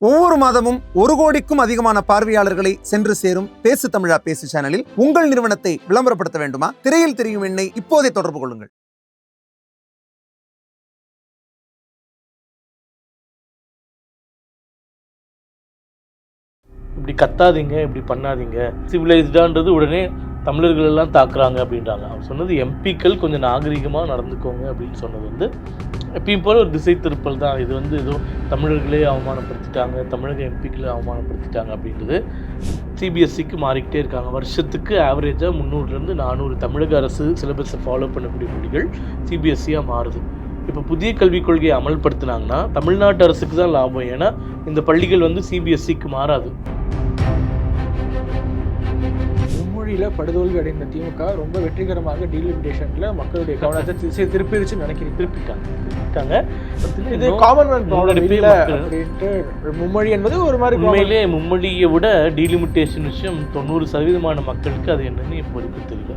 ஒவ்வொரு மாதமும் 1 கோடிக்கும் அதிகமான பார்வையாளர்களை சென்று சேரும் பேசு தமிழா பேசு சேனலில் உங்கள் நிறுவனத்தை விளம்பரப்படுத்த வேண்டுமா? திரையில் தெரியும் எண்ணை இப்போதே தொடர்பு கொள்ளுங்கள். இப்படி கத்தாதீங்க, இப்படி பண்ணாதீங்க, சிவிலைஸ்டான்றது உடனே தமிழர்கள் எல்லாம் தாக்குறாங்க அப்படின்றாங்க. அவர் சொன்னது எம்பிக்கள் கொஞ்சம் நாகரிகமாக நடந்துக்கோங்க அப்படின்னு சொன்னது வந்து எப்பயும் போல ஒரு திசை திருப்பல் தான். இது வந்து ஏதோ தமிழர்களே அவமானப்படுத்திட்டாங்க, தமிழக எம்பிக்களே அவமானப்படுத்திட்டாங்க அப்படின்றது சிபிஎஸ்சிக்கு மாறிக்கிட்டே இருக்காங்க. வருஷத்துக்கு ஆவரேஜாக 300 to 400 தமிழக அரசு சிலபஸை ஃபாலோ பண்ணக்கூடிய மொழிகள் சிபிஎஸ்சியாக மாறுது. இப்போ புதிய கல்விக் கொள்கையை அமல்படுத்தினாங்கன்னா தமிழ்நாட்டு அரசுக்கு தான் லாபம். ஏன்னா இந்த பள்ளிகள் வந்து சிபிஎஸ்சிக்கு மாறாது. மும்மொழியில் படுதோல்வி அடைந்த திமுக ரொம்ப வெற்றிகரமாக டீலிமிட்டேஷனில் மக்களுடைய கவனத்தை திருப்பிடுச்சு நினைக்கிறேன். திருப்பிட்டாங்க. இது காமன்வெல்த் ப்ராப்ளம் இல்லை அப்படின்ட்டு மும்மொழி என்பது ஒரு மாதிரி உண்மையிலே மும்மொழியை விட டீலிமிட்டேஷன் விஷயம் 90% மக்களுக்கு அது என்னன்னு இப்போ வரைக்கும் தெரியல.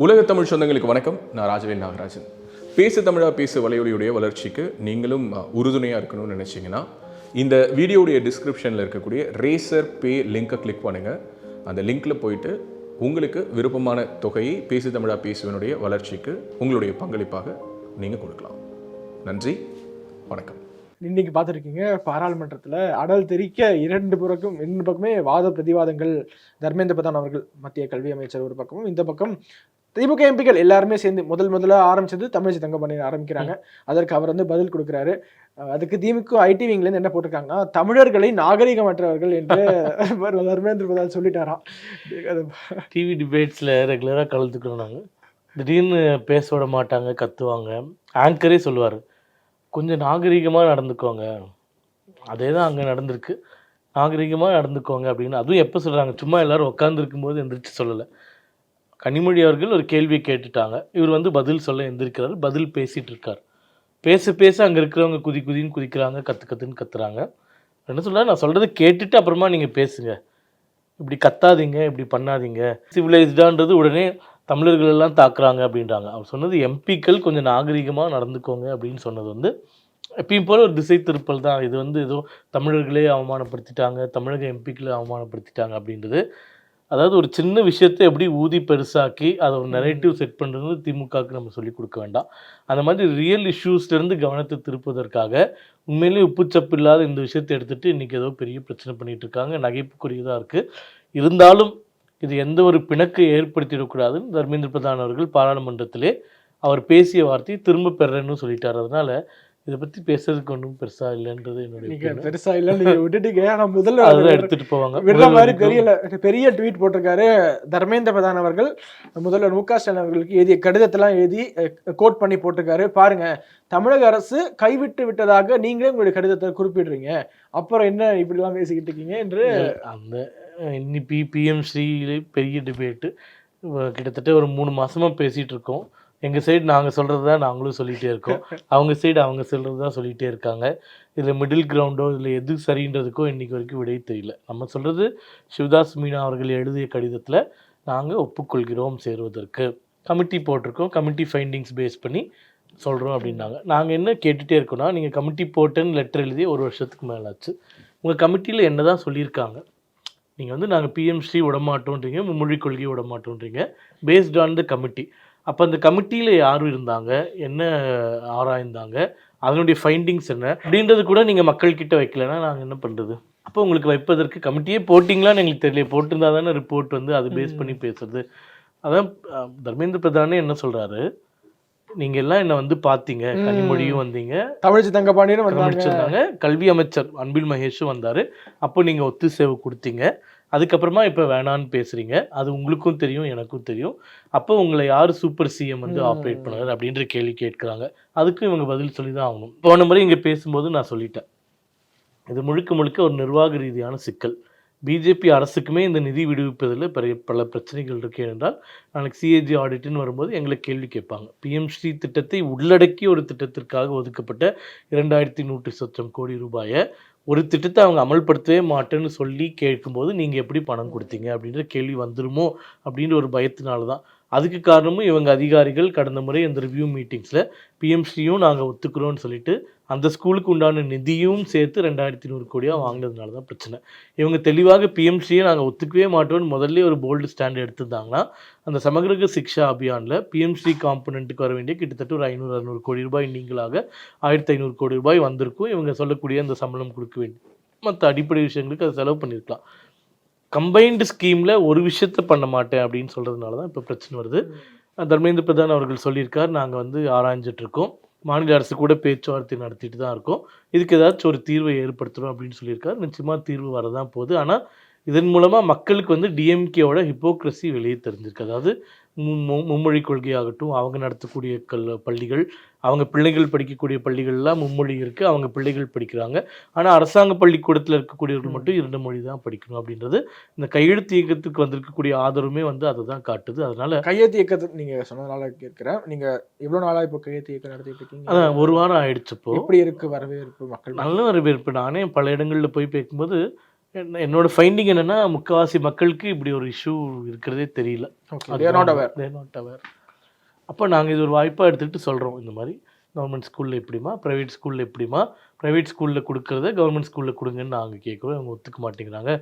உலக தமிழ் சொந்தங்களுக்கு வணக்கம். நான் ராஜவேல் நாகராஜன். பேசு தமிழா பேசு வலையொலியுடைய வளர்ச்சிக்கு நீங்களும் உறுதுணையாக இருக்கணும்னு நினச்சிங்கன்னா இந்த வீடியோடைய டிஸ்கிரிப்ஷனில் இருக்கக்கூடிய ரேசர் பே லிங்கை கிளிக் பண்ணுங்கள். அந்த லிங்க்கில் போயிட்டு உங்களுக்கு விருப்பமான தொகையை பேசு தமிழா பேசுவனுடைய வளர்ச்சிக்கு உங்களுடைய பங்களிப்பாக நீங்கள் கொடுக்கலாம். நன்றி, வணக்கம். இன்னைக்கு பார்த்துருக்கீங்க, பாராளுமன்றத்தில் அடல் தெரிக்க இரண்டு பக்கமே வாத பிரதிவாதங்கள். தர்மேந்திர பிரதான் அவர்கள் மத்திய கல்வி அமைச்சர் ஒரு பக்கமும், இந்த பக்கம் திமுக எம்பிக்கள் எல்லாருமே சேர்ந்து முதல்ல ஆரம்பிச்சது தமிழிசை தங்கமணி ஆரம்பிக்கிறாங்க. அதற்கு அவர் வந்து பதில் கொடுக்குறாரு. அதுக்கு திமுக ஐடி விங்லேருந்து என்ன போட்டிருக்காங்கன்னா, தமிழர்களை நாகரிகமற்றவர்கள் என்று தர்மேந்திர பிரதான் சொல்லிட்டாராம். டிவி டிபேட்ஸில் ரெகுலராக கலந்துக்கிறோம் நாங்கள். திடீர்னு பேச விட மாட்டாங்க, கத்துவாங்க. ஆங்கரே சொல்லுவார், கொஞ்சம் நாகரிகமாக நடந்துக்கோங்க. அதே தான் அங்கே நடந்திருக்கு, நாகரிகமாக நடந்துக்கோங்க அப்படின்னு. அதுவும் எப்போ சொல்கிறாங்க, சும்மா எல்லோரும் உட்காந்துருக்கும் போது எந்திரிச்சு சொல்லலை. கனிமொழி அவர்கள் ஒரு கேள்வியை கேட்டுட்டாங்க, இவர் வந்து பதில் சொல்ல எந்திரிக்கிறார், பதில் பேசிகிட்டு இருக்கார். பேச அங்கே இருக்கிறவங்க குதின்னு குதிக்கிறாங்க, கத்துன்னு கத்துறாங்க. என்ன சொல்கிறார், நான் சொல்கிறத கேட்டுட்டு அப்புறமா நீங்கள் பேசுங்க, இப்படி கத்தாதீங்க, இப்படி பண்ணாதீங்க, சிவிலைஸ்டான்றது உடனே தமிழர்கள் எல்லாம் தாக்குறாங்க அப்படின்றாங்க. அவர் சொன்னது எம்பிக்கள் கொஞ்சம் நாகரிகமாக நடந்துக்கோங்க அப்படின்னு சொன்னது வந்து எப்பயும் போல ஒரு திசை திருப்பல் தான். இது வந்து ஏதோ தமிழர்களே அவமானப்படுத்திட்டாங்க, தமிழக எம்பிக்களே அவமானப்படுத்திட்டாங்க அப்படின்றது. அதாவது ஒரு சின்ன விஷயத்தை எப்படி ஊதி பெருசாக்கி அதை ஒரு நெரேட்டிவ் செட் பண்ணுறது திமுகவுக்கு நம்ம சொல்லிக் கொடுக்க வேண்டாம். அந்த மாதிரி ரியல் இஷ்யூஸ்லேருந்து கவனத்தை திருப்புவதற்காக உண்மையிலேயே உப்புச்சப்பு இல்லாத இந்த விஷயத்தை எடுத்துகிட்டு இன்றைக்கி ஏதோ பெரிய பிரச்சனை பண்ணிகிட்டு இருக்காங்க. நகைப்புக்குரியதாக இருக்குது. இருந்தாலும் இது எந்த ஒரு பிணக்கை ஏற்படுத்திடக்கூடாதுன்னு தர்மேந்திர பிரதான் அவர்கள் பாராளுமன்றத்திலே அவர் பேசிய வார்த்தையை திரும்ப பெறன்னு சொல்லிட்டார். அதனால் இதை பற்றி பேசுறதுக்கு ஒன்றும் பெருசாக இல்லைன்றது என்னுடைய பெருசாக இல்லை, நீங்கள் விட்டுட்டீங்க. ஆனால் முதல்ல எடுத்துகிட்டு போவாங்க விடுற மாதிரி பெரிய ட்வீட் போட்டிருக்காரு தர்மேந்திர பிரதான் அவர்கள். முதல்வர் மு க ஸ்டாலின் அவர்களுக்கு எழுதிய கடிதத்தெல்லாம் எழுதி கோட் பண்ணி போட்டிருக்காரு. பாருங்க, தமிழக அரசு கைவிட்டு விட்டதாக நீங்களே உங்களுடைய கடிதத்தை குறிப்பிடுறீங்க, அப்புறம் என்ன இப்படிலாம் பேசிக்கிட்டு இருக்கீங்க என்று. அந்த இன்னைக்கு பிஎம் ஸ்ரீ பெரிய டிபேட்டு கிட்டத்தட்ட ஒரு 3 மாதமாக பேசிகிட்டு இருக்கோம். எங்கள் சைடு நாங்கள் சொல்கிறது தான் நாங்களும் சொல்லிகிட்டே இருக்கோம், அவங்க சைடு அவங்க சொல்கிறது தான் சொல்லிகிட்டே இருக்காங்க. இதில் மிடில் கிரவுண்டோ இதில் எது சரின்றதுக்கோ இன்றைக்கி வரைக்கும் விடை தெரியல. நம்ம சொல்கிறது சிவதாஸ் மீனா அவர்கள் எழுதிய கடிதத்தில் நாங்கள் ஒப்புக்கொள்கிறோம் சேருவதற்கு, கமிட்டி போட்டிருக்கோம், கமிட்டி ஃபைண்டிங்ஸ் பேஸ் பண்ணி சொல்கிறோம் அப்படின்னாங்க. நாங்கள் என்ன கேட்டுகிட்டே இருக்கோம்னா, நீங்கள் கமிட்டி போட்டேன்னு லெட்டர் எழுதி 1 வருஷத்துக்கு மேலே ஆச்சு. உங்கள் கமிட்டியில் என்ன தான் சொல்லியிருக்காங்க? நீங்கள் வந்து நாங்கள் பிஎம் ஸ்ரீ விடமாட்டோன்றீங்க, மும்மொழி கொள்கையை விடமாட்டோன்றீங்க, பேஸ்ட் ஆன் த கமிட்டி. அப்போ அந்த கமிட்டியில் யாரும் இருந்தாங்க, என்ன ஆராய்ந்தாங்க, அதனுடைய ஃபைண்டிங்ஸ் என்ன அப்படின்றது கூட நீங்கள் மக்கள்கிட்ட வைக்கலைன்னா நாங்கள் என்ன பண்ணுறது? அப்போ உங்களுக்கு வைப்பதற்கு கமிட்டியே போட்டிங்களான்னு எங்களுக்கு தெரியல. போட்டிருந்தா தானே ரிப்போர்ட் வந்து அது பேஸ் பண்ணி பேசுறது. அதான் தர்மேந்திர பிரதானே என்ன சொல்கிறாரு, நீங்கள் எல்லாம் என்னை வந்து பார்த்தீங்க, கனிமொழியும் வந்தீங்க, தமிழிசை தங்கமணியும் வந்தாங்க, கல்வி அமைச்சர் அன்பில் மகேஷும் வந்தார். அப்போ நீங்கள் ஒத்துசேவை கொடுத்தீங்க. அதுக்கப்புறமா இப்போ வேணான்னு பேசுகிறீங்க. அது உங்களுக்கும் தெரியும், எனக்கும் தெரியும். அப்போ உங்களை யார் சூப்பர் சிஎம் வந்து ஆப்ரேட் பண்ணுறாரு அப்படின்ற கேள்வி கேட்குறாங்க. அதுக்கும் இவங்க பதில் சொல்லி தான் ஆகணும். போன முறை இங்கே பேசும்போது நான் சொல்லிட்டேன், இது முழுக்க ஒரு நிர்வாக ரீதியான சிக்கல். பிஜேபி அரசுக்குமே இந்த நிதி விடுவிப்பதில் பல பிரச்சனைகள் இருக்கு. என்றால் நாளைக்கு சிஏஜி ஆடிட்டுன்னு வரும்போது எங்களை கேள்வி கேட்பாங்க. பிஎம் ஸ்ரீ திட்டத்தை உள்ளடக்கிய ஒரு திட்டத்திற்காக ஒதுக்கப்பட்ட 2100 கோடி ரூபாயை ஒரு திட்டத்தை அவங்க அமல்படுத்தவே மாட்டேன்னு சொல்லி கேட்கும்போது நீங்கள் எப்படி பணம் கொடுத்தீங்க அப்படின்ற கேள்வி வந்துருமோ அப்படின்ற ஒரு பயத்தினால தான். அதுக்கு காரணமும் இவங்க அதிகாரிகள் கடந்த முறை இந்த ரிவ்யூ மீட்டிங்ஸில் பிஎம்சியும் நாங்கள் ஒத்துக்கிறோன்னு சொல்லிட்டு அந்த ஸ்கூலுக்கு உண்டான நிதியும் சேர்த்து 2,200 கோடியாக வாங்கினதுனால தான் பிரச்சனை. இவங்க தெளிவாக பிஎம்சியை நாங்கள் ஒத்துக்கவே மாட்டோம்னு முதல்ல ஒரு போல்டு ஸ்டாண்ட் எடுத்திருந்தாங்கன்னா அந்த சமகிரக சிக்ஷா அபியானில் பிஎம்சி காம்பனண்ட்டுக்கு வர வேண்டிய கிட்டத்தட்ட ஒரு 500-600 கோடி ரூபாய் நீங்களாக 1,500 கோடி ரூபாய் வந்திருக்கும். இவங்க சொல்லக்கூடிய அந்த சம்பளம் கொடுக்க வேண்டிய மற்ற அடிப்படை விஷயங்களுக்கு அதை செலவு பண்ணியிருக்கலாம். கம்பைன்டு ஸ்கீமில் ஒரு விஷயத்த பண்ண மாட்டேன் அப்படின்னு சொல்கிறதுனால தான் இப்போ பிரச்சனை வருது. தர்மேந்திர பிரதான் அவர்கள் சொல்லியிருக்கார், நாங்கள் வந்து ஆராய்ஞ்சிட்ருக்கோம், மாநில அரசு கூட பேச்சுவார்த்தை நடத்திட்டு தான் இருக்கோம், இதுக்கு ஏதாச்சும் ஒரு தீர்வை ஏற்படுத்துகிறோம் அப்படின்னு சொல்லியிருக்கார். நிச்சயமாக தீர்வு வரதான் போகுது. ஆனால் இதன் மூலமாக மக்களுக்கு வந்து டிஎம்கேவோட ஹிப்போக்ரஸி வெளியே தெரிஞ்சிருக்கு. அதாவது மும்மொழி கொள்கையாகட்டும், அவங்க நடத்தக்கூடிய பள்ளிகள், அவங்க பிள்ளைகள் படிக்கக்கூடிய பள்ளிகள்லாம் மும்மொழி இருக்குது, அவங்க பிள்ளைகள் படிக்கிறாங்க. ஆனால் அரசாங்க பள்ளிக்கூடத்தில் இருக்கக்கூடியவர்கள் மட்டும் 2 மொழி தான் படிக்கணும் அப்படின்றது இந்த கையெழுத்து இயக்கத்துக்கு வந்திருக்கக்கூடிய ஆதரவுமே வந்து அதை தான் காட்டுது. அதனால கையெழுத்து இயக்கத்துக்கு நீங்கள் சொன்னதுனால கேட்குறேன், நீங்கள் எவ்வளோ நாளாக இப்போ கையெழுத்து இயக்கம் நடத்திட்டு இருக்கீங்க? அதான் 1 வாரம் ஆயிடுச்சு. இப்போ எப்படி இருக்குது வரவேற்பு மக்கள்? நல்ல வரவேற்பு. நானே பல இடங்களில் போய் பேசும்போது என்னோட ஃபைண்டிங் என்னன்னா, முக்கால்வாசி மக்களுக்கு இப்படி ஒரு இஷ்யூ இருக்கிறதே தெரியல. Not aware. அப்போ நாங்கள் இது ஒரு வாய்ப்பாக எடுத்துகிட்டு சொல்கிறோம், இந்த மாதிரி கவர்மெண்ட் ஸ்கூலில் எப்படிமா, ப்ரைவேட் ஸ்கூலில் எப்படிமா, ப்ரைவேட் ஸ்கூலில் கொடுக்குறத கவர்மெண்ட் ஸ்கூலில் கொடுங்கன்னு நாங்கள் கேட்குறோம். அவங்க ஒத்துக்க மாட்டேங்கிறாங்க.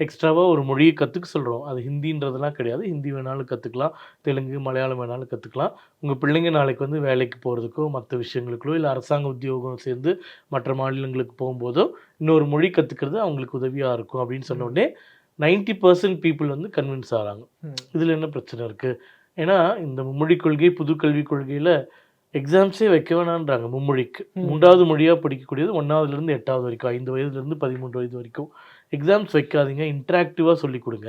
எக்ஸ்ட்ராவாக ஒரு மொழியை கற்றுக்க சொல்கிறோம். அது ஹிந்தின்றதெல்லாம் கிடையாது, ஹிந்தி வேணாலும் கற்றுக்கலாம், தெலுங்கு மலையாளம் வேணாலும் கற்றுக்கலாம். உங்கள் பிள்ளைங்க நாளைக்கு வந்து வேலைக்கு போகிறதுக்கோ மற்ற விஷயங்களுக்கோ இல்லை அரசாங்க உத்தியோகம் சேர்ந்து மற்ற மாநிலங்களுக்கு போகும்போதோ இன்னொரு மொழி கற்றுக்கிறது அவங்களுக்கு உதவியாக இருக்கும் அப்படின்னு சொன்ன உடனே 90% பீப்புள் வந்து கன்வின்ஸ் ஆகிறாங்க. இதில் என்ன பிரச்சனை இருக்குது? ஏன்னா இந்த மும்மொழி கொள்கை, புது கல்விக் கொள்கையில் எக்ஸாம்ஸே வைக்க வேணான்றாங்க. மும்மொழிக்கு 3வது மொழியாக படிக்கக்கூடியது 1ஆவதுலேருந்து 8ஆவது வரைக்கும், 5 வயதுலேருந்து 13 வயது வரைக்கும் எக்ஸாம்ஸ் வைக்காதீங்க, இன்ட்ராக்டிவாக சொல்லிக் கொடுங்க.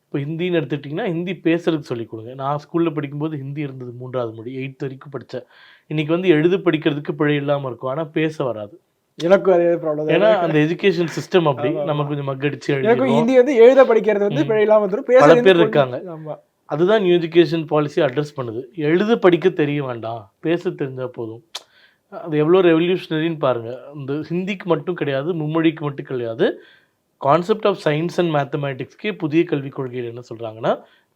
இப்போ ஹிந்தின்னு எடுத்துக்கிட்டிங்கன்னா ஹிந்தி பேசுறதுக்கு சொல்லிக் கொடுங்க. நான் ஸ்கூலில் படிக்கும்போது ஹிந்தி இருந்தது 3வது மொழி, 8th வரைக்கும் படித்தேன். இன்றைக்கி வந்து எழுது படிக்கிறதுக்கு பிழை இல்லாமல் இருக்கும், ஆனால் பேச வராது. எனக்கும் அதே ப்ராப்ளம். ஏன்னா அந்த எஜுகேஷன் சிஸ்டம் அப்படி நம்ம கொஞ்சம் மக்கடிச்சு எழுதி ஹிந்தி வந்து எழுத படிக்கிறது வந்து பிழை இல்லாமல் வந்துடும். பல பேர் இருக்காங்க. அதுதான் நியூ எஜுகேஷன் பாலிசி அட்ரஸ் பண்ணுது. எழுத படிக்க தெரிய வேண்டாம், பேச தெரிஞ்சால் போதும். அது எவ்வளோ ரெவல்யூஷனரின்னு பாருங்கள். இந்த ஹிந்திக்கு மட்டும் கிடையாது, மும்மொழிக்கு மட்டும் கிடையாது, கான்செப்ட் ஆஃப் சயின்ஸ் அண்ட் மேத்தமேட்டிக்ஸ்க்கே புதிய கல்விக் கொள்கையில் என்ன சொல்கிறாங்கன்னா,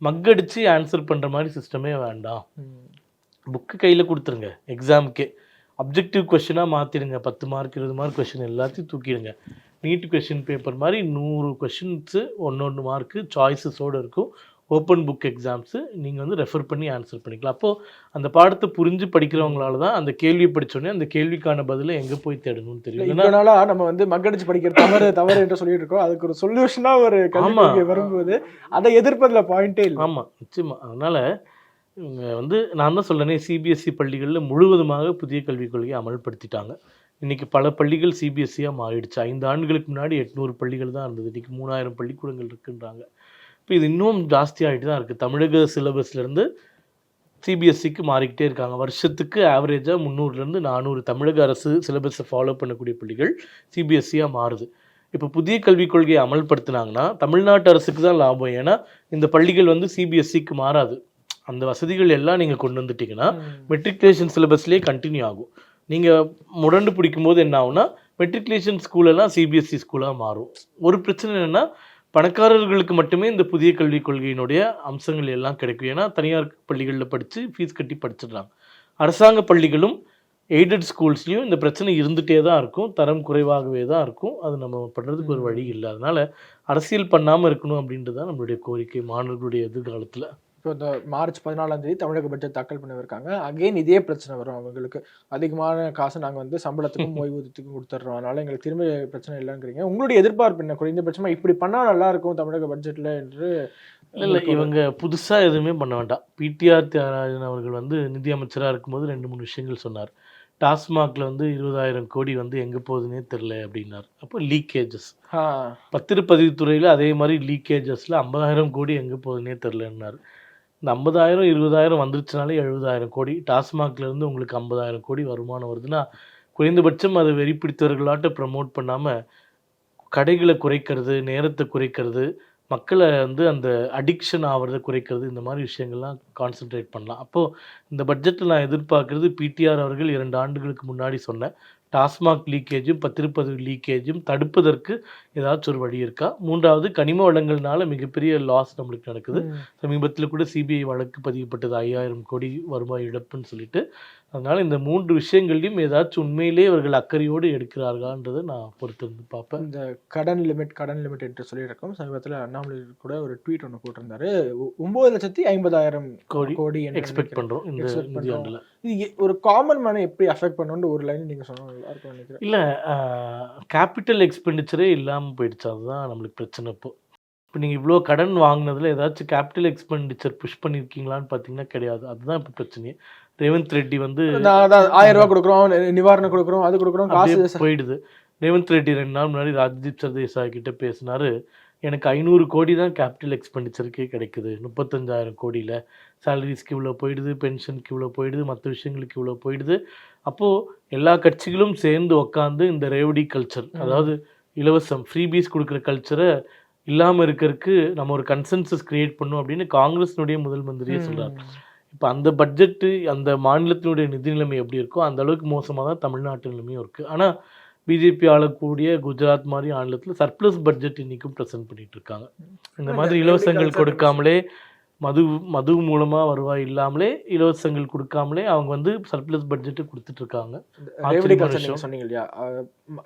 மக்கடிச்சு ஆன்சர் பண்ணுற மாதிரி சிஸ்டமே வேண்டாம், புக்கு கையில் கொடுத்துருங்க, எக்ஸாமுக்கே அப்ஜெக்டிவ் கொஷினாக மாற்றிடுங்க, 10 மார்க் 20 மார்க் கொஷின் எல்லாத்தையும் தூக்கிடுங்க. நீட் கொஷின் பேப்பர் மாதிரி 100 கொஷின்ஸு 1 மார்க்கு சாய்ஸஸோடு இருக்கும். ஓப்பன் புக் எக்ஸாம்ஸு நீங்கள் வந்து ரெஃபர் பண்ணி ஆன்சர் பண்ணிக்கலாம். அப்போது அந்த பாடத்தை புரிஞ்சு படிக்கிறவங்களால தான் அந்த கேள்வியை படித்தோடனே அந்த கேள்விக்கான பதிலை எங்கே போய் தேடணும்னு தெரியும். இதனால நம்ம வந்து மக்கடிச்சு படிக்கிறது தவறு என்று சொல்லிட்டு இருக்கோம். அதுக்கு ஒரு சொல்யூஷனாக ஒரு கல்வி வரும்போது அதை எதிர்ப்பதில் பாயிண்டே இல்லை. ஆமாம், நிச்சயமாக. அதனால் இவங்க வந்து நான் தான் சொல்கிறேனே, சிபிஎஸ்சி பள்ளிகளில் முழுவதுமாக புதிய கல்விக் கொள்கையை அமல்படுத்திட்டாங்க. இன்றைக்கி பல பள்ளிகள் சிபிஎஸ்சியாக மாறிடுச்சு. 5 ஆண்டுகளுக்கு முன்னாடி 800 பள்ளிகள் தான் இருந்தது, இன்றைக்கி 3000 பள்ளிக்கூடங்கள் இருக்குன்றாங்க. இப்போ இது இன்னும் ஜாஸ்தியாகிட்டு தான் இருக்குது. தமிழக சிலபஸ்லேருந்து சிபிஎஸ்சிக்கு மாறிக்கிட்டே இருக்காங்க. வருஷத்துக்கு ஆவரேஜாக 300லேருந்து 400 தமிழக அரசு சிலபஸை ஃபாலோ பண்ணக்கூடிய பள்ளிகள் சிபிஎஸ்சியாக மாறுது. இப்போ புதிய கல்விக் கொள்கையை அமல்படுத்தினாங்கன்னா தமிழ்நாட்டு அரசுக்கு தான் லாபம். ஏன்னா இந்த பள்ளிகள் வந்து சிபிஎஸ்சிக்கு மாறாது. அந்த வசதிகள் எல்லாம் நீங்கள் கொண்டு வந்துட்டிங்கன்னா மெட்ரிகுலேஷன் சிலபஸ்லேயே கண்டினியூ ஆகும். நீங்கள் முரண்டு பிடிக்கும்போது என்ன ஆகும்னா, மெட்ரிகுலேஷன் ஸ்கூலெல்லாம் சிபிஎஸ்சி ஸ்கூலாக மாறும். ஒரு பிரச்சனை என்னென்னா, பணக்காரர்களுக்கு மட்டுமே இந்த புதிய கல்விக் கொள்கையினுடைய அம்சங்கள் எல்லாம் கிடைக்கும். ஏன்னா தனியார் பள்ளிகளில் படித்து ஃபீஸ் கட்டி படிச்சிடுறாங்க. அரசாங்க பள்ளிகளும் எய்டட் ஸ்கூல்ஸ்லேயும் இந்த பிரச்சனை இருந்துகிட்டே தான் இருக்கும், தரம் குறைவாகவே தான் இருக்கும். அது நம்ம பண்ணுறதுக்கு ஒரு வழி இல்லை. அதனால் அரசியல் பண்ணாமல் இருக்கணும் அப்படின்றது தான் நம்மளுடைய கோரிக்கை மாணவர்களுடைய எதிர்காலத்தில். இப்போ இந்த மார்ச் 14ஆம் தேதி தமிழக பட்ஜெட் தாக்கல் பண்ணியிருக்காங்க. அகெயின் இதே பிரச்சனை வரும் அவங்களுக்கு. அதிகமான காசு நாங்கள் வந்து சம்பளத்துக்கும் ஓய்வூதியத்துக்கும் கொடுத்துட்றோம், அதனால எங்களுக்கு திரும்ப பிரச்சனை இல்லைங்கிறீங்க. உங்களுடைய எதிர்பார்ப்பு என்ன? குறைந்தபட்சமாக இப்படி பண்ணால் நல்லா இருக்கும் தமிழக பட்ஜெட்டில் என்று. இல்லை, இவங்க புதுசாக எதுவுமே பண்ண வேண்டாம். பிடிஆர் தியாகராஜன் அவர்கள் வந்து நிதி அமைச்சராக இருக்கும்போது 2-3 விஷயங்கள் சொன்னார். டாஸ்மாகில் வந்து 20,000 கோடி வந்து எங்கே போகுதுன்னே தெரில அப்படின்னார். அப்போ லீக்கேஜஸ், பத்திரப்பதிவுத்துறையில் அதே மாதிரி லீக்கேஜஸில் 50,000 கோடி எங்கே போகுதுன்னே தெரிலன்னார். இந்த 50,000 20,000 வந்துருச்சுனாலே 70,000 கோடி. டாஸ்மாக்லேருந்து உங்களுக்கு 50,000 கோடி வருமானம் வருதுன்னா, குறைந்தபட்சம் அதை வெறி பிடித்தவர்களாட்ட ப்ரமோட் பண்ணாமல் கடைகளை குறைக்கிறது, நேரத்தை குறைக்கிறது, மக்களை வந்து அந்த அடிக்ஷன் ஆகிறத குறைக்கிறது, இந்த மாதிரி விஷயங்கள்லாம் கான்சென்ட்ரேட் பண்ணலாம். அப்போது இந்த பட்ஜெட்டில் நான் எதிர்பார்க்குறது, பிடிஆர் அவர்கள் 2 ஆண்டுகளுக்கு முன்னாடி சொன்ன டாஸ்மாக் லீக்கேஜும் பத்திரப்பதிவு லீக்கேஜும் தடுப்பதற்கு ஏதாச்சும் ஒரு வழி இருக்கா? 3வது கனிம வளங்கள்னால மிகப்பெரிய லாஸ் நம்மளுக்கு நடக்குது. சமீபத்தில் கூட சிபிஐ வழக்கு பதிவுப்பட்டது 5000 கோடி வருவாய் இழப்புன்னு சொல்லிட்டு. அதனால இந்த 3 விஷயங்கள்லையும் ஏதாச்சும் உண்மையிலேயே அவர்கள் அக்கறையோடு எடுக்கிறார்களான்றதை நான் பொறுத்திருந்து பார்ப்பேன். இந்த கடன் லிமிட் என்று சொல்லியிருக்கோம். சமீபத்தில் அண்ணாமலை கூட ஒரு ட்வீட் ஒன்று போட்டிருந்தாரு. 9,50,000 கோடி எக்ஸ்பெக்ட் பண்றோம் இந்த நிதியாண்டுல. இது ஒரு காமன் மேனை எப்படி அஃபெக்ட் பண்ணுன்னு ஒரு லைன் நீங்க சொன்னா நல்லா இருக்கும் நினைக்கிறேன். இல்லை, கேபிட்டல் எக்ஸ்பெண்டிச்சரே இல்லாமல் போயிடுச்சு. அதுதான் நம்மளுக்கு பிரச்சனை. இப்போ நீங்கள் இவ்வளோ கடன் வாங்கினதுல ஏதாச்சும் கேபிட்டல் எக்ஸ்பெண்டிச்சர் புஷ் பண்ணியிருக்கீங்களான்னு பார்த்தீங்கன்னா கிடையாது. அதுதான் இப்போ பிரச்சனையே. ரேவந்த் ரெட்டி வந்து 1000 ரூபா கொடுக்குறோம், நிவாரணம் கொடுக்குறோம், அது கொடுக்குறோம், காசு போயிடுது. ரேவந்த் ரெட்டி 2 நாள் முன்னாடி ராஜ்தீப் சர்தேசாய் கிட்ட பேசினாரு. எனக்கு 500 கோடி தான் கேபிட்டல் எக்ஸ்பெண்டிச்சருக்கே கிடைக்குது, 35,000 கோடியில் சேலரிஸ்க்கு இவ்வளோ போயிடுது, பென்ஷனுக்கு இவ்வளோ போயிடுது, மற்ற விஷயங்களுக்கு இவ்வளோ போயிடுது. அப்போது எல்லா கட்சிகளும் சேர்ந்து உக்காந்து இந்த ரேவடி கல்ச்சர், அதாவது இலவசம் ஃப்ரீபீஸ் கொடுக்குற கல்ச்சரை இல்லாமல் இருக்கிறதுக்கு நம்ம ஒரு கன்சென்சஸ் கிரியேட் பண்ணும் அப்படின்னு காங்கிரஸினுடைய முதல் மந்திரியே சொல்கிறார். இப்போ அந்த பட்ஜெட்டு அந்த மாநிலத்தினுடைய நிதி நிலைமை எப்படி இருக்கோ அந்த அளவுக்கு மோசமாக தான் தமிழ்நாட்டு நிலைமையும் இருக்குது. ஆனால் பிஜேபி ஆளக்கூடிய குஜராத் மாதிரி மாநிலத்தில் சர்ப்ளஸ் பட்ஜெட் இன்றைக்கும் ப்ரெசென்ட் பண்ணிட்டு இருக்காங்க. இந்த மாதிரி இலவசங்கள் கொடுக்காமலே மது மூலமாக வருவாய் இல்லாமலே இலவசங்கள் கொடுக்காமலே அவங்க வந்து சர்ப்ளஸ் பட்ஜெட்டு கொடுத்துட்டு இருக்காங்க. சொன்னீங்க இல்லையா,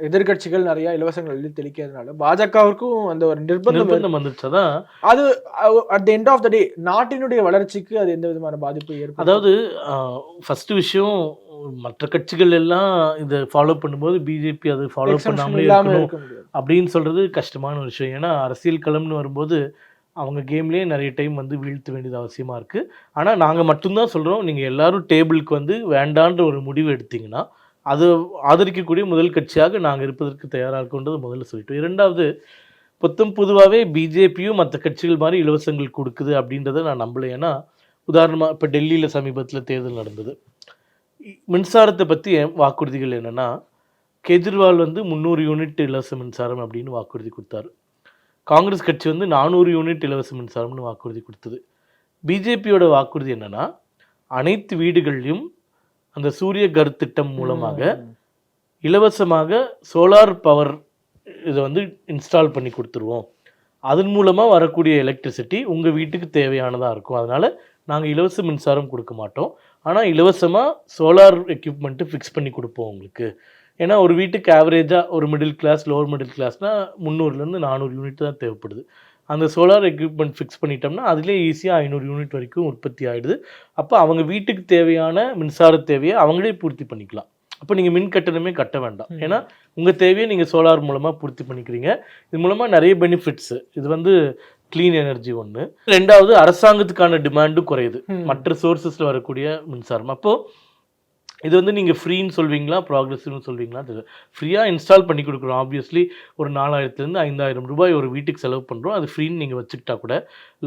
எதிர்கட்சிகள் நிறைய இலவசங்கள் எழுதி தெளிக்கிறதுனால பாஜகவிற்கும் அந்த ஒரு நிர்பந்தம் வந்துருச்சதான். அது at the end of the day நாட்டினுடைய வளர்ச்சிக்கு அது எந்த விதமான பாதிப்பு ஏற்படும்? அதாவது ஃபர்ஸ்ட் விஷயம், மற்ற கட்சிகள் எல்லாம் இதை ஃபாலோ பண்ணும்போது பிஜேபி அது ஃபாலோ பண்ணாமலே இருக்கணும் அப்படின்னு சொல்றது கஷ்டமான ஒரு விஷயம். ஏன்னா அரசியல் களம்னு வரும்போது அவங்க கேம்லேயே நிறைய டைம் வந்து வீழ்த்த வேண்டியது அவசியமாக இருக்குது. ஆனால் நாங்கள் மட்டும்தான் சொல்கிறோம், நீங்கள் எல்லாரும் டேபிளுக்கு வந்து வேண்டான்ற ஒரு முடிவு எடுத்தீங்கன்னா அது ஆதரிக்கக்கூடிய முதல் கட்சியாக நாங்கள் இருப்பதற்கு தயாராக இருக்கோன்றது முதல்ல சொல்லிட்டோம். 2வது, பொதுவாகவே பிஜேபியும் மற்ற கட்சிகள் மாதிரி இலவசங்கள் கொடுக்குது அப்படின்றத நான் நம்பலை. ஏன்னா உதாரணமாக இப்போ டெல்லியில் சமீபத்தில் தேர்தல் நடந்தது. மின்சாரத்தை பற்றி வாக்குறுதிகள் என்னென்னா, கெஜ்ரிவால் வந்து 300 யூனிட் இலவச மின்சாரம் அப்படின்னு வாக்குறுதி கொடுத்தாரு. காங்கிரஸ் கட்சி வந்து 400 யூனிட் இலவச மின்சாரம்னு வாக்குறுதி கொடுத்தது. பிஜேபியோட வாக்குறுதி என்னன்னா, அனைத்து வீடுகள்லையும் அந்த சூரிய கர் திட்டம் மூலமாக இலவசமாக சோலார் பவர் இதை வந்து இன்ஸ்டால் பண்ணி கொடுத்துருவோம். அதன் மூலமாக வரக்கூடிய எலக்ட்ரிசிட்டி உங்கள் வீட்டுக்கு தேவையானதாக இருக்கும். அதனால் நாங்கள் இலவச மின்சாரம் கொடுக்க மாட்டோம், ஆனால் இலவசமாக சோலார் எக்யூப்மெண்ட்டு ஃபிக்ஸ் பண்ணி கொடுப்போம் உங்களுக்கு. ஏன்னா ஒரு வீட்டுக்கு ஆவரேஜாக ஒரு மிடில் கிளாஸ் லோவர் மிடில் கிளாஸ்னால் 300லேருந்து 400 யூனிட் தான் தேவைப்படுது. அந்த சோலார் எக்யூப்மெண்ட் ஃபிக்ஸ் பண்ணிட்டோம்னா அதிலே ஈஸியாக 500 யூனிட் வரைக்கும் உற்பத்தி ஆகிடுது. அப்போ அவங்க வீட்டுக்கு தேவையான மின்சார தேவையை அவங்களே பூர்த்தி பண்ணிக்கலாம். அப்போ நீங்கள் மின் கட்டணமே கட்ட வேண்டாம். ஏன்னா உங்கள் தேவையை நீங்கள் சோலார் மூலமாக பூர்த்தி பண்ணிக்கிறீங்க. இது மூலமாக நிறைய பெனிஃபிட்ஸு. இது வந்து க்ளீன் எனர்ஜி ஒன்று. 2வது, அரசாங்கத்துக்கான டிமாண்டும் குறையுது மற்ற சோர்ஸஸில் வரக்கூடிய மின்சாரம். அப்போது இது வந்து நீங்கள் ஃப்ரீன்னு சொல்வீங்களா ப்ராக்ரெசிவ்னு சொல்வீங்களா தெரியல. ஃப்ரீயாக இன்ஸ்டால் பண்ணி கொடுக்குறோம். ஆப்வியஸ்லி ஒரு 4000லேருந்து 5000 ரூபாய் ஒரு வீட்டுக்கு செலவு பண்ணுறோம். அது ஃப்ரீன்னு நீங்கள் வச்சுக்கிட்டா கூட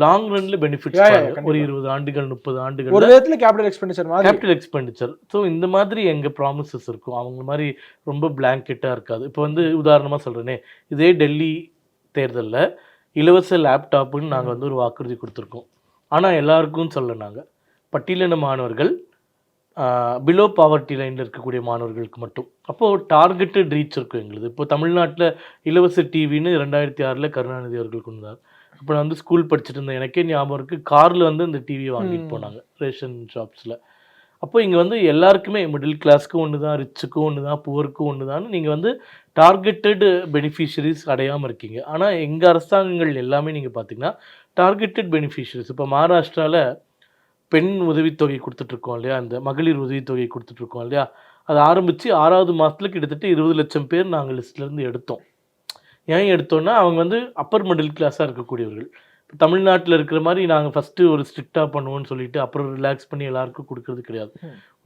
லாங் ரன்ல பெனிஃபிட்ஸ் ஒரு 20 ஆண்டுகள் 30 ஆண்டுகள் ஒரு விதத்தில் கேபிட்டல் எக்ஸ்பெண்டிச்சர். ஸோ இந்த மாதிரி எங்கள் ப்ராமிசஸ் இருக்கும். அவங்க மாதிரி ரொம்ப பிளாங்கெட்டாக இருக்காது. இப்போ வந்து உதாரணமாக சொல்கிறேனே, இதே டெல்லி தேர்தலில் இலவச லேப்டாப்புன்னு நாங்கள் வந்து ஒரு வாக்குறுதி கொடுத்துருக்கோம். ஆனால் எல்லாருக்கும் சொல்ல, நாங்கள் பட்டியலின மாணவர்கள் பிலோ பாவர்ட்டி லைனில் இருக்கக்கூடிய மாணவர்களுக்கு மட்டும். அப்போது டார்கெட்டட் ரீச் இருக்கும் எங்களுது. இப்போ தமிழ்நாட்டில் இலவச டிவின்னு 2006 கருணாநிதி அவர்கள் கொண்டு வந்தார். அப்போ நான் வந்து ஸ்கூல் படிச்சுட்டு இருந்தேன். எனக்கே ஞாபகம் இருக்குது, காரில் வந்து இந்த டிவியை வாங்கிட்டு போனாங்க ரேஷன் ஷாப்ஸில். அப்போ இங்கே வந்து எல்லாருக்குமே மிடில் கிளாஸ்க்கும் ஒன்று தான், ரிச்சுக்கும் ஒன்று தான், புவருக்கும் ஒன்று தான். நீங்கள் வந்து டார்கெட்டட் பெனிஃபிஷரிஸ் அடையாமல் இருக்கீங்க. ஆனால் எங்கள் அரசாங்கங்கள் எல்லாமே நீங்கள் பார்த்தீங்கன்னா டார்கெட்டட் பெனிஃபிஷரிஸ். இப்போ மகாராஷ்டிராவில் பெண் உதவித்தொகை கொடுத்துட்ருக்கோம் இல்லையா, அந்த மகளிர் உதவித்தொகை கொடுத்துட்ருக்கோம் இல்லையா, அது ஆரம்பித்து 6வது மாதத்தில் கிட்டத்தட்ட 20 லட்சம் பேர் நாங்கள் லிஸ்ட்லேருந்து எடுத்தோம். ஏன் எடுத்தோன்னா அவங்க வந்து அப்பர் மிடில் கிளாஸாக இருக்கக்கூடியவர்கள். இப்போ தமிழ்நாட்டில் இருக்கிற மாதிரி நாங்கள் ஃபஸ்ட்டு ஒரு ஸ்ட்ரிக்டாக பண்ணுவோம்னு சொல்லிட்டு அப்புறம் ரிலாக்ஸ் பண்ணி எல்லாருக்கும் கொடுக்கறது கிடையாது.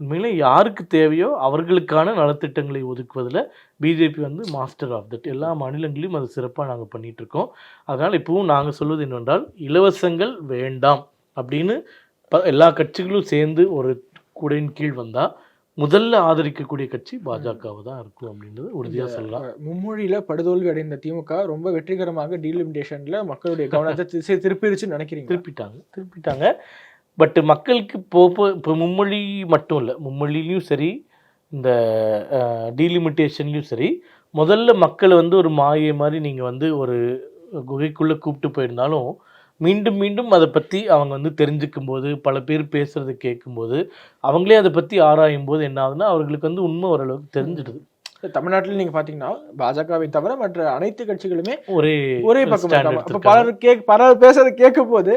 உண்மையிலே யாருக்கு தேவையோ அவர்களுக்கான நலத்திட்டங்களை ஒதுக்குவதில் பிஜேபி வந்து மாஸ்டர் ஆஃப் தட். எல்லா மாநிலங்களிலும் அது சிறப்பாக நாங்கள் பண்ணிகிட்ருக்கோம். அதனால் இப்போவும் நாங்கள் சொல்வது என்னவென்றால், இலவசங்கள் வேண்டாம் அப்படின்னு எல்லா கட்சிகளும் சேர்ந்து ஒரு கூடையின் கீழ் வந்தால் முதல்ல ஆதரிக்கக்கூடிய கட்சி பாஜகவை தான் இருக்கும் அப்படின்றது உறுதியாக சொல்லலாம். மும்மொழியில் படுதோல்வி அடைந்த திமுக ரொம்ப வெற்றிகரமாக டீலிமிட்டேஷனில் மக்களுடைய கவனத்தை திருப்பிடுச்சுன்னு நினைக்கிறீங்க? திருப்பிட்டாங்க. பட் மக்களுக்கு இப்போ மும்மொழி மட்டும் இல்லை, மும்மொழிலையும் சரி இந்த டீலிமிட்டேஷன்லையும் சரி, முதல்ல மக்களை வந்து ஒரு மாயை மாதிரி நீங்கள் வந்து ஒரு குகைக்குள்ளே கூப்பிட்டு போயிருந்தாலும் மீண்டும் மீண்டும் அதை பற்றி அவங்க வந்து தெரிஞ்சுக்கும் போது, பல பேர் பேசுகிறத கேட்கும்போது, அவங்களே அதை பற்றி ஆராயும் போது என்ன ஆகுதுன்னா அவர்களுக்கு வந்து உண்மை ஓரளவுக்கு தெரிஞ்சிடுது. தமிழ்நாட்டில் நீங்க பாத்தீங்கன்னா பாஜகவை தவிர மற்ற அனைத்து கட்சிகளுமே ஒரே பக்கம் stand இருக்காங்க. அப்ப எடுத்திருக்காங்க. பலர் பேசுறதை கேட்கும் போது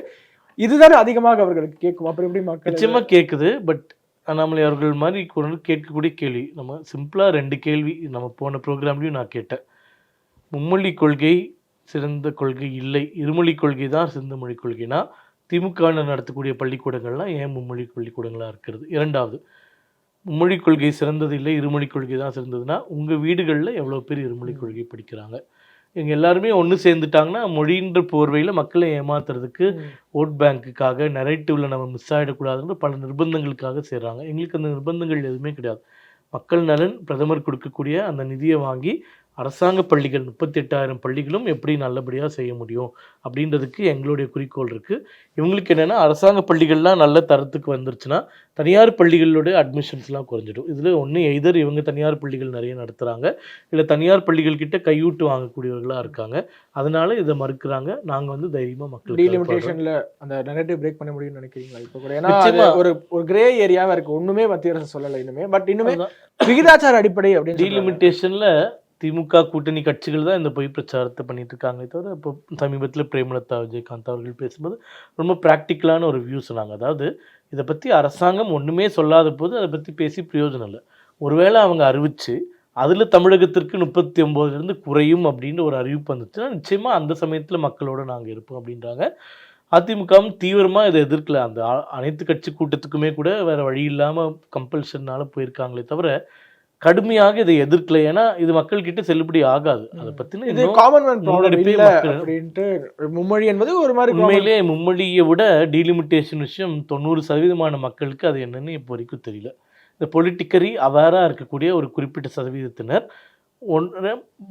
இதுதானே அதிகமாக அவர்களுக்கு கேட்கும். அப்புறம் எப்படி மக்கள் நிச்சயமாக கேட்குது. பட் அண்ணாமலை அவர்கள் மாதிரி குரல் கேட்கக்கூடிய கேள்வி நம்ம சிம்பிளாக 2 கேள்வி நம்ம போன ப்ரோக்ராம்லேயும் நான் கேட்டேன். மும்மொழி கொள்கை சிறந்த கொள்கை இல்லை, இருமொழி கொள்கை தான் சிறந்த மொழி கொள்கைனா திமுக நடத்தக்கூடிய பள்ளிக்கூடங்கள்லாம் ஏன் மும்மொழி பள்ளிக்கூடங்களாக இருக்கிறது? இரண்டாவது, மும்மொழி கொள்கை சிறந்தது இல்லை, இருமொழி கொள்கை தான் சிறந்ததுன்னா உங்கள் வீடுகளில் எவ்வளோ பேர் இருமொழி கொள்கை படிக்கிறாங்க? இவங்க எல்லாருமே ஒன்று சேர்ந்துட்டாங்கன்னா மொழின்ற போர்வையில் மக்களை ஏமாத்துறதுக்கு, ஓட் பேங்க்குக்காக, நெரேட்டிவில் நம்ம மிஸ் ஆகிடக்கூடாதுன்ற பல நிர்பந்தங்களுக்காக செய்கிறாங்க. எங்களுக்கு அந்த நிர்பந்தங்கள் எதுவுமே கிடையாது. மக்கள் நலன், பிரதமர் கொடுக்கக்கூடிய அந்த நிதியை வாங்கி அரசாங்க பள்ளிகள் 38,000 பள்ளிகளும் எப்படி நல்லபடியாக செய்ய முடியும் அப்படின்றதுக்கு எங்களுடைய குறிக்கோள் இருக்குது. இவங்களுக்கு என்னென்னா அரசாங்க பள்ளிகள்லாம் நல்ல தரத்துக்கு வந்துருச்சுன்னா தனியார் பள்ளிகளோட அட்மிஷன்ஸ்லாம் குறைஞ்சிடும். இதில் ஒன்று எய்தர் இவங்க தனியார் பள்ளிகள் நிறைய நடத்துகிறாங்க, இல்லை தனியார் பள்ளிகள் கிட்ட கையூட்டு வாங்கக்கூடியவர்களாக இருக்காங்க. அதனால இதை மறுக்கிறாங்க. நாங்கள் வந்து தைரியமாக மக்கள் டீலிமிட்டேஷன்ல அந்த நெகட்டிவ் பிரேக் பண்ண முடியும்னு நினைக்கிறீங்களா? இப்போ கூட ஏன்னா ஒரு கிரே ஏரியாவாக இருக்குது. ஒன்றுமே மத்திய அரசு சொல்லலை இன்னுமே. பட் இன்னுமே விகிதாச்சார அடிப்படை அப்படின்னு டீலிமிட்டேஷனில் திமுக கூட்டணி கட்சிகள் தான் இந்த பொய் பிரச்சாரத்தை பண்ணிட்டு இருக்காங்களே தவிர, இப்போ சமீபத்தில் பிரேமலதா விஜயகாந்த் அவர்கள் பேசும்போது ரொம்ப ப்ராக்டிக்கலான ஒரு வியூ சொன்னாங்க. அதாவது இதை பற்றி அரசாங்கம் ஒன்றுமே சொல்லாத போது அதை பற்றி பேசி பிரயோஜனம் இல்லை. ஒருவேளை அவங்க அறிவிச்சு அதில் தமிழகத்திற்கு 39 குறையும் அப்படின்ற ஒரு அறிவிப்பு வந்துச்சுன்னா நிச்சயமாக அந்த சமயத்தில் மக்களோட நாங்கள் இருப்போம் அப்படின்றாங்க. அதிமுகவும் தீவிரமாக இதை எதிர்க்கல. அந்த அனைத்து கட்சி கூட்டத்துக்குமே கூட வேறு வழி இல்லாமல் கம்பல்ஷன்னால போயிருக்காங்களே தவிர கடுமையாக இதை எதிர்க்கல. ஏன்னா இது மக்கள்கிட்ட செல்லுபடி ஆகாது. அதை பத்தின இது காமன்வெல்த் ப்ராப்ளம் இல்ல அப்படின்ட்டு மும்மொழி என்பது ஒரு மாதிரி உண்மையிலே மும்மொழியை விட டீலிமிட்டேஷன் விஷயம் 90% மக்களுக்கு அது என்னன்னு இப்போ வரைக்கும் தெரியல. இந்த பொலிட்டிக்கலி அவேராக இருக்கக்கூடிய ஒரு குறிப்பிட்ட சதவீதத்தினர்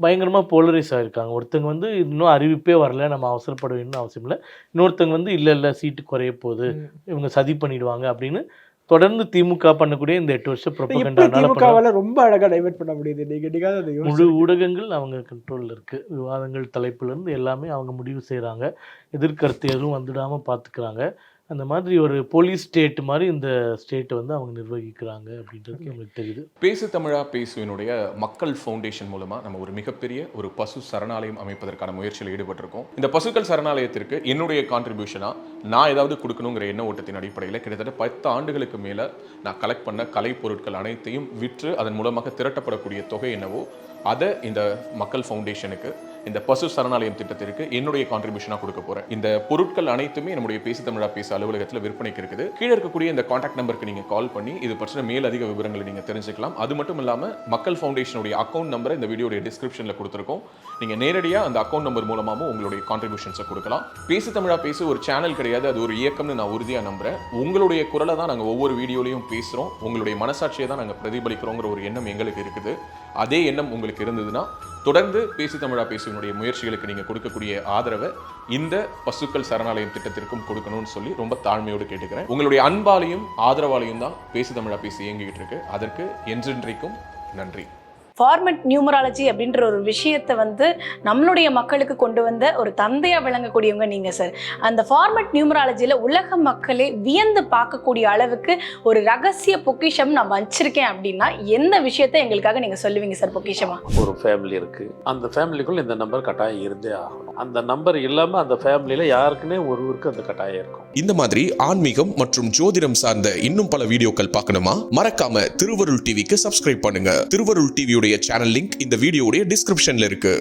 பயங்கரமாக போலரைஸ் ஆகிருக்காங்க. ஒருத்தங்க வந்து இன்னும் அறிவிப்பே வரல, நம்ம அவசரப்பட வேணும்னு அவசியம் இல்லை. இன்னொருத்தங்க வந்து இல்லை சீட்டு குறைய போகுது, இவங்க சதி பண்ணிடுவாங்க அப்படின்னு தொடர்ந்து திமுக பண்ணக்கூடிய இந்த 8 வருஷம் ப்ரொபகண்டானால ரொம்ப அழகா டைவர்ட் பண்ண முடியுது. முழு ஊடகங்கள் அவங்க கண்ட்ரோல்ல இருக்கு. விவாதங்கள் தலைப்புல இருந்து எல்லாமே அவங்க முடிவு செய்யறாங்க. எதிர்கருத்து எதுவும் வந்துடாம பாத்துக்கிறாங்க. அந்த மாதிரி ஒரு போலீஸ் ஸ்டேட் மாதிரி இந்த ஸ்டேட்டை வந்து அவங்க நிர்வகிக்கிறாங்க அப்படின்றது நம்மளுக்கு தெரியுது. பேசு தமிழா பேசுவினுடைய மக்கள் ஃபவுண்டேஷன் மூலமா நம்ம ஒரு மிகப்பெரிய ஒரு பசு சரணாலயம் அமைப்பதற்கான முயற்சியில் ஈடுபட்டிருக்கோம். இந்த பசுக்கள் சரணாலயத்திற்கு என்னுடைய கான்ட்ரிபியூஷனா நான் ஏதாவது கொடுக்கணுங்கிற எண்ண ஓட்டத்தின் அடிப்படையில் கிட்டத்தட்ட 10 ஆண்டுகளுக்கு மேல நான் கலெக்ட் பண்ண கலை பொருட்கள் அனைத்தையும் விற்று அதன் மூலமாக திரட்டப்படக்கூடிய தொகை என்னவோ அதை இந்த மக்கள் ஃபவுண்டேஷனுக்கு, இந்த பசு சரணாலயம் திட்டத்திற்கு என்னுடைய கான்ட்ரிபியூஷனாக கொடுக்க போகிறேன். இந்த பொருட்கள் அனைத்துமே நம்முடைய பேசு தமிழா பேசு அலுவலகத்தில் விற்பனைக்கு இருக்குது. கீழே இருக்கக்கூடிய இந்த கான்டாக்ட் நம்பருக்கு நீங்கள் கால் பண்ணி இது பற்றின மேலதிக விவரங்களை நீங்கள் தெரிஞ்சுக்கலாம். அது மட்டும் இல்லாமல் மக்கள் ஃபவுண்டேஷனுடைய அக்கௌண்ட் நம்பரை இந்த வீடியோடைய டிஸ்கிரிப்ஷனில் கொடுத்துருக்கோம். நீங்கள் நேரடியாக அந்த அக்கௌண்ட் நம்பர் மூலமாகவும் உங்களுடைய கான்ட்ரிபியூஷன்ஸை கொடுக்கலாம். பேசு தமிழா பேசு ஒரு சேனல் கிடையாது, அது ஒரு இயக்கம்னு நான் உறுதியாக நம்புகிறேன். உங்களுடைய குரலை தான் நாங்கள் ஒவ்வொரு வீடியோலையும் பேசுகிறோம், உங்களுடைய மனசாட்சியை தான் நாங்கள் பிரதிபலிக்கிறோங்கிற ஒரு எண்ணம் எங்களுக்கு இருக்குது. அதே எண்ணம் உங்களுக்கு இருந்ததுன்னா தொடர்ந்து பேசு தமிழா பேசுவனுடைய முயற்சிகளுக்கு நீங்கள் கொடுக்கக்கூடிய ஆதரவை இந்த பசுக்கள் சரணாலயம் திட்டத்திற்கும் கொடுக்கணும்னு சொல்லி ரொம்ப தாழ்மையோடு கேட்டுக்கிறேன். உங்களுடைய அன்பாலையும் ஆதரவாலையும் தான் பேசு தமிழா பேசி இயங்கிக்கிட்டு இருக்கு. அதற்கு என்றென்றைக்கும் நன்றி. ஃபார்மெட் நியூமராலஜி அப்படின்ற ஒரு விஷயத்தை வந்து நம்மளுடைய மக்களுக்கு கொண்டு வந்த ஒரு தந்தையாக விளங்கக்கூடியவங்க நீங்கள் சார். அந்த ஃபார்மெட் நியூமராலஜியில் உலக மக்களே வியந்து பார்க்கக்கூடிய அளவுக்கு ஒரு ரகசிய பொக்கிஷம் நான் வச்சிருக்கேன் அப்படின்னா எந்த விஷயத்தை எங்களுக்காக நீங்கள் சொல்லுவீங்க சார் பொக்கிஷமா? ஒரு ஃபேமிலி இருக்குது, அந்த ஃபேமிலிக்குள்ள இந்த நம்பர் கட்டாயம் இருந்தே ஆகணும். அந்த நம்பர் இல்லாமல் அந்த ஃபேமிலியில் யாருக்குன்னே ஒருவருக்கு அந்த கட்டாயம் இருக்கும். இந்த மாதிரி ஆன்மீகம் மற்றும் ஜோதிடம் சார்ந்த இன்னும் பல வீடியோக்கள் பார்க்கணுமா? மறக்காம திருவருள் டிவிக்கு சப்ஸ்கிரைப் பண்ணுங்க. திருவருள் டிவியுடைய சேனல் லிங்க் இந்த வீடியோடைய டிஸ்கிரிப்ஷன்ல இருக்கு.